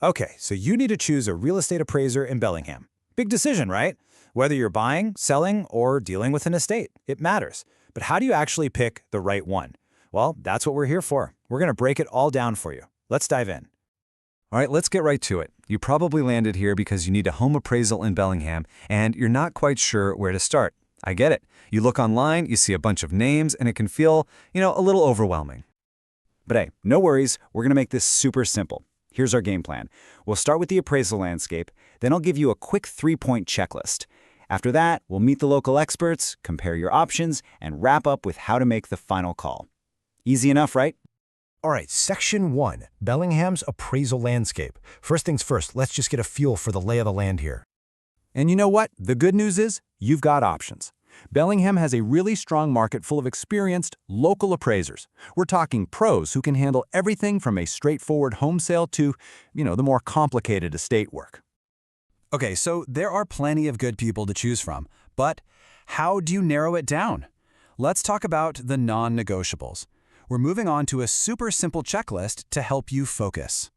Okay, so you need to choose a real estate appraiser in Bellingham. Big decision, right? Whether you're buying, selling, or dealing with an estate, it matters. But how do you actually pick the right one? Well, that's what we're here for. We're going to break it all down for you. Let's dive in. All right, let's get right to it. You probably landed here because you need a home appraisal in Bellingham, and you're not quite sure where to start. I get it. You look online, you see a bunch of names, and it can feel, a little overwhelming. But hey, no worries. We're going to make this super simple. Here's our game plan. We'll start with the appraisal landscape, then I'll give you a quick 3-point checklist. After that, we'll meet the local experts, compare your options, and wrap up with how to make the final call. Easy enough, right? All right, Section 1, Bellingham's appraisal landscape. First things first, let's just get a feel for the lay of the land here. And you know what? The good news is you've got options. Bellingham has a really strong market full of experienced, local appraisers. We're talking pros who can handle everything from a straightforward home sale to, the more complicated estate work. Okay, so there are plenty of good people to choose from, but how do you narrow it down? Let's talk about the non-negotiables. We're moving on to a super simple checklist to help you focus.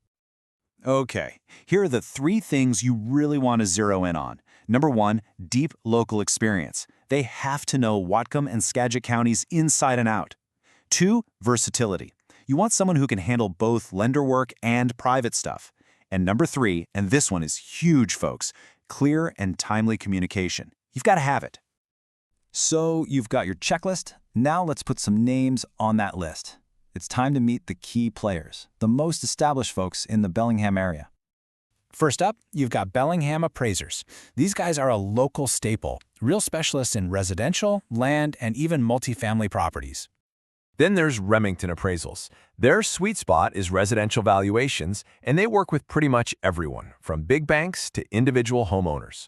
Okay, here are the 3 things you really want to zero in on. Number 1, deep local experience. They have to know Whatcom and Skagit Counties inside and out. 2, versatility. You want someone who can handle both lender work and private stuff. And number 3, and this one is huge, folks, clear and timely communication. You've got to have it. So you've got your checklist. Now let's put some names on that list. It's time to meet the key players, the most established folks in the Bellingham area. First up, you've got Bellingham Appraisers. These guys are a local staple, real specialists in residential, land, and even multifamily properties. Then there's Remington Appraisals. Their sweet spot is residential valuations, and they work with pretty much everyone, from big banks to individual homeowners.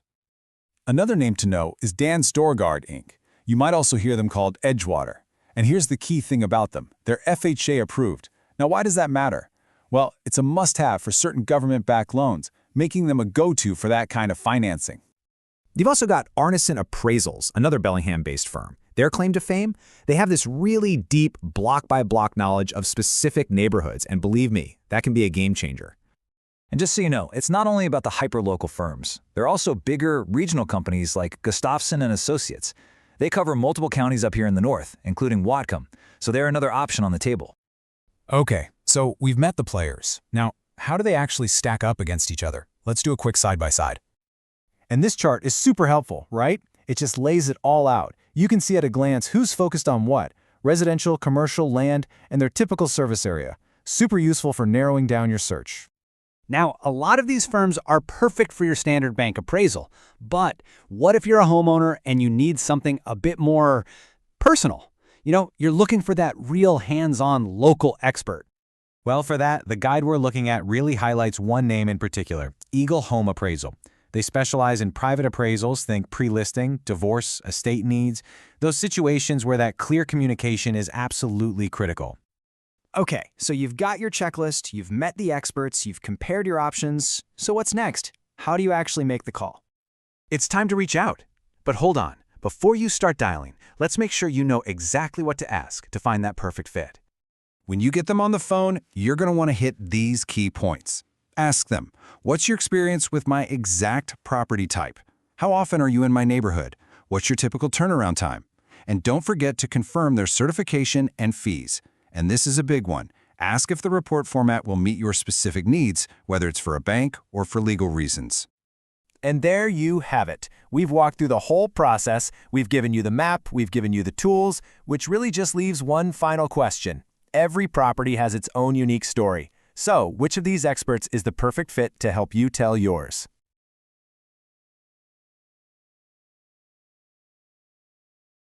Another name to know is Storgaard Inc. You might also hear them called Edgewater. And here's the key thing about them. They're FHA-approved. Now, why does that matter? Well, it's a must-have for certain government-backed loans, making them a go-to for that kind of financing. You've also got Arnason Appraisals, another Bellingham-based firm. Their claim to fame? They have this really deep block-by-block knowledge of specific neighborhoods, and believe me, that can be a game changer. And just so you know, it's not only about the hyper-local firms. There are also bigger regional companies like Gustafson and Associates. They cover multiple counties up here in the north, including Whatcom, so they're another option on the table. Okay, so we've met the players. Now, how do they actually stack up against each other? Let's do a quick side-by-side. And this chart is super helpful, right? It just lays it all out. You can see at a glance who's focused on what: residential, commercial, land, and their typical service area. Super useful for narrowing down your search. Now, a lot of these firms are perfect for your standard bank appraisal, but what if you're a homeowner and you need something a bit more personal? You're looking for that real hands-on local expert. Well, for that, the guide we're looking at really highlights one name in particular, Eagle Home Appraisal. They specialize in private appraisals, think pre-listing, divorce, estate needs, those situations where that clear communication is absolutely critical. Okay, so you've got your checklist, you've met the experts, you've compared your options. So what's next? How do you actually make the call? It's time to reach out. But hold on, before you start dialing, let's make sure you know exactly what to ask to find that perfect fit. When you get them on the phone, you're going to want to hit these key points. Ask them, what's your experience with my exact property type? How often are you in my neighborhood? What's your typical turnaround time? And don't forget to confirm their certification and fees. And this is a big one. Ask if the report format will meet your specific needs, whether it's for a bank or for legal reasons. And there you have it. We've walked through the whole process. We've given you the map. We've given you the tools, which really just leaves one final question. Every property has its own unique story. So, which of these experts is the perfect fit to help you tell yours?